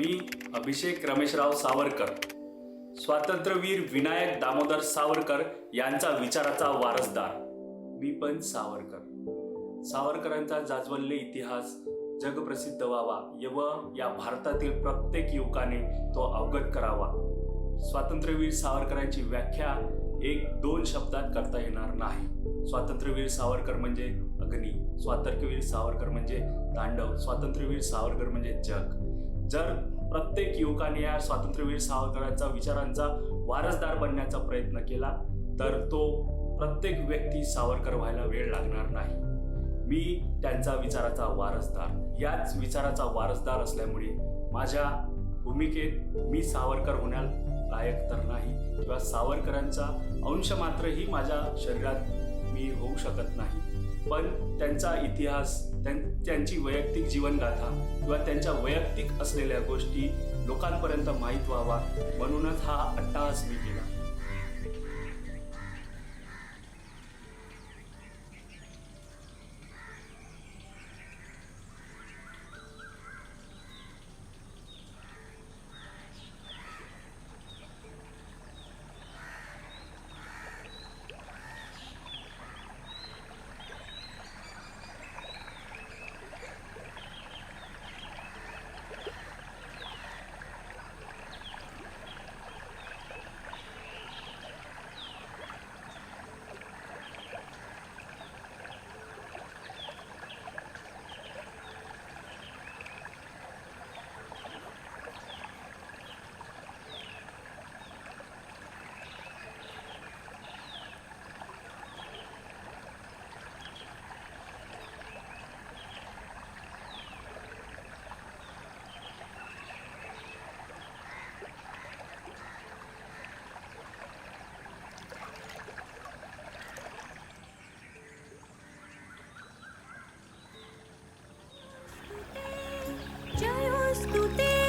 मी अभिषेक रमेशराव सावरकर, स्वातंत्र्यवीर विनायक दामोदर सावरकर यांचा विचाराचा वारसदार. मी पण सावरकर. सावरकरांचा जाज्वल्य इतिहास जगप्रसिद्ध व्हावा व या भारतातील प्रत्येक युवकाने तो अवगत करावा. स्वातंत्र्यवीर सावरकरांची व्याख्या एक दोन शब्दात करता येणार नाही. स्वातंत्र्यवीर सावरकर म्हणजे अग्नी, स्वातंत्र्यवीर सावरकर म्हणजे तांडव, स्वातंत्र्यवीर सावरकर म्हणजे जग. जर प्रत्येक युवकाने या स्वातंत्र्यवीर सावरकरांचा विचारांचा वारसदार बनण्याचा प्रयत्न केला तर तो प्रत्येक व्यक्ती सावरकर व्हायला वेळ लागणार नाही. मी त्यांचा विचाराचा वारसदार, याच विचाराचा वारसदार असल्यामुळे माझ्या भूमिकेत मी सावरकर होण्याला लायक तर नाही किंवा सावरकरांचा अंश मात्रही माझ्या शरीरात मी होऊ शकत नाही. पण त्यांचा इतिहास, त्यांची वैयक्तिक जीवनगाथा किंवा त्यांच्या वैयक्तिक असलेल्या गोष्टी लोकांपर्यंत माहीत व्हावा म्हणूनच हा अट्टाहास मी केला.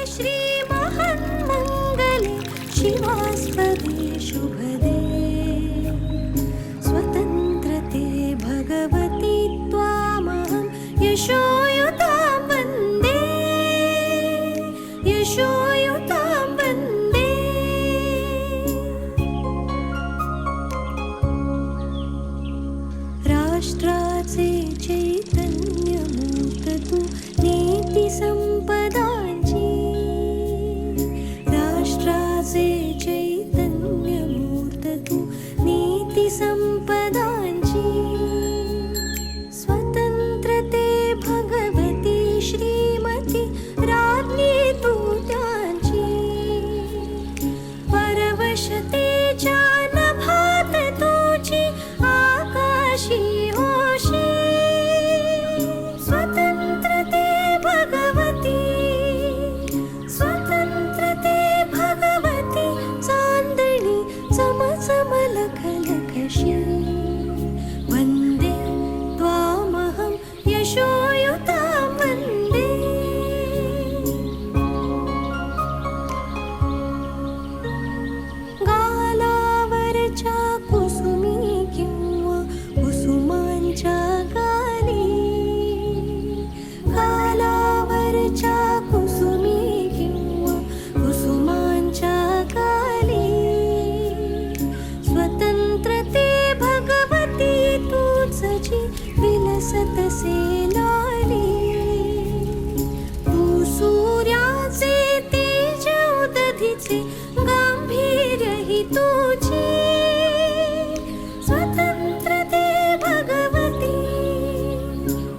श्री महान्मंगले शिवास्पदे शुभदे स्वतंत्रते भगवती त्वामहं यशोयुतां वन्दे यशोयुतां वन्दे. राष्ट्राचे चैतन्यमूर्त तू नीती संपदा, चैतन्यमूर्त तू नीती संपदांची. स्वतंत्रते भगवती श्रीमती राज्ञी तू त्यांची. परवशते नभात तुझी आकाशी होशी. स्वतंत्रते भगवती, स्वतंत्रते भगवती चांदणी चमचमलखलखशी. वन्दे त्वामहं यशोयुतां वन्दे. गालावरच्या कुसुमी किंवा कुसुमांच्या गाली, गालावरच्या कुसुमी किंवा कुसुमांच्या गाली. स्वतंत्रते भगवती तुझी विलसतसे लाली. तू सूर्याचे तेज उदधीचे गांभीर्य ही तुझी. स्वतंत्रते भगवती,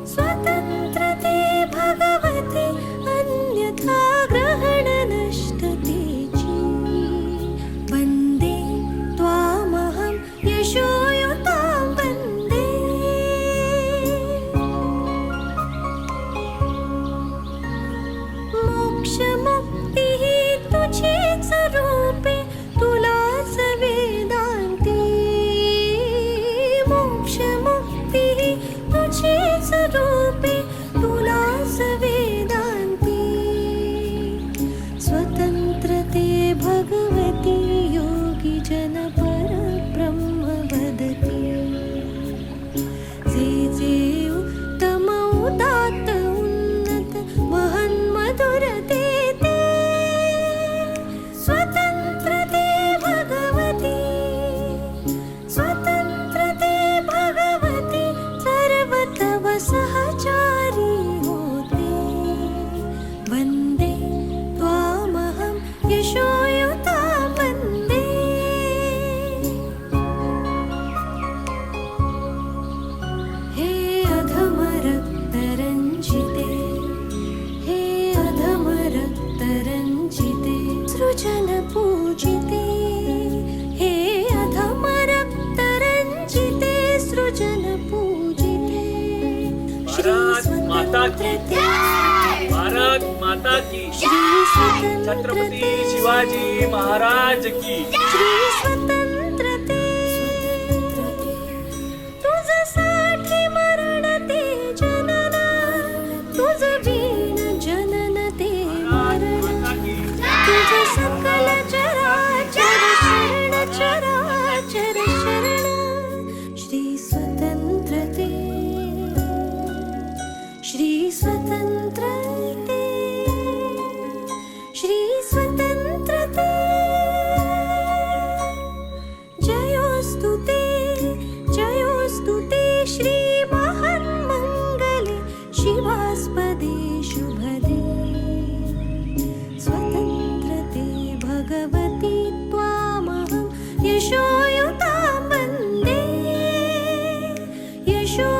स्वतंत्रते भगवती अन्यथा ग्रहण नष्टतेची. वन्दे त्वामहं यशोयुतां वन्दे. मोक्षमुक्तिः तुझीच रूपे तुलाच वेदान्ती. मोक्षमुक्तिः तुझीच रूपे तुलाच वेदान्ती. स्वतंत्रते भगवती योगी जन परब्रह्म वदति. जे जे उत्तम उदात्त उन्नत महन्मधुर ते ते. स्वतंत्रते भारत माता की श्री छत्रपती स्वतंत्रते शिवाजी महाराज की श्री स्वतंत्रते तुझसाठी मरणते जनना तुझ वीण जनन ते मरण तुझ सकल चराचर शरण चराचर शरण श्री स्वतंत्रते श्री स्वतंत्रते श्री स्वतंत्रते जयोस्तु ते श्री महान्मङ्गले शिवास्पदे शुभदे स्वतन्त्रते भगवती त्वामहं यशोयुतां वन्दे यशो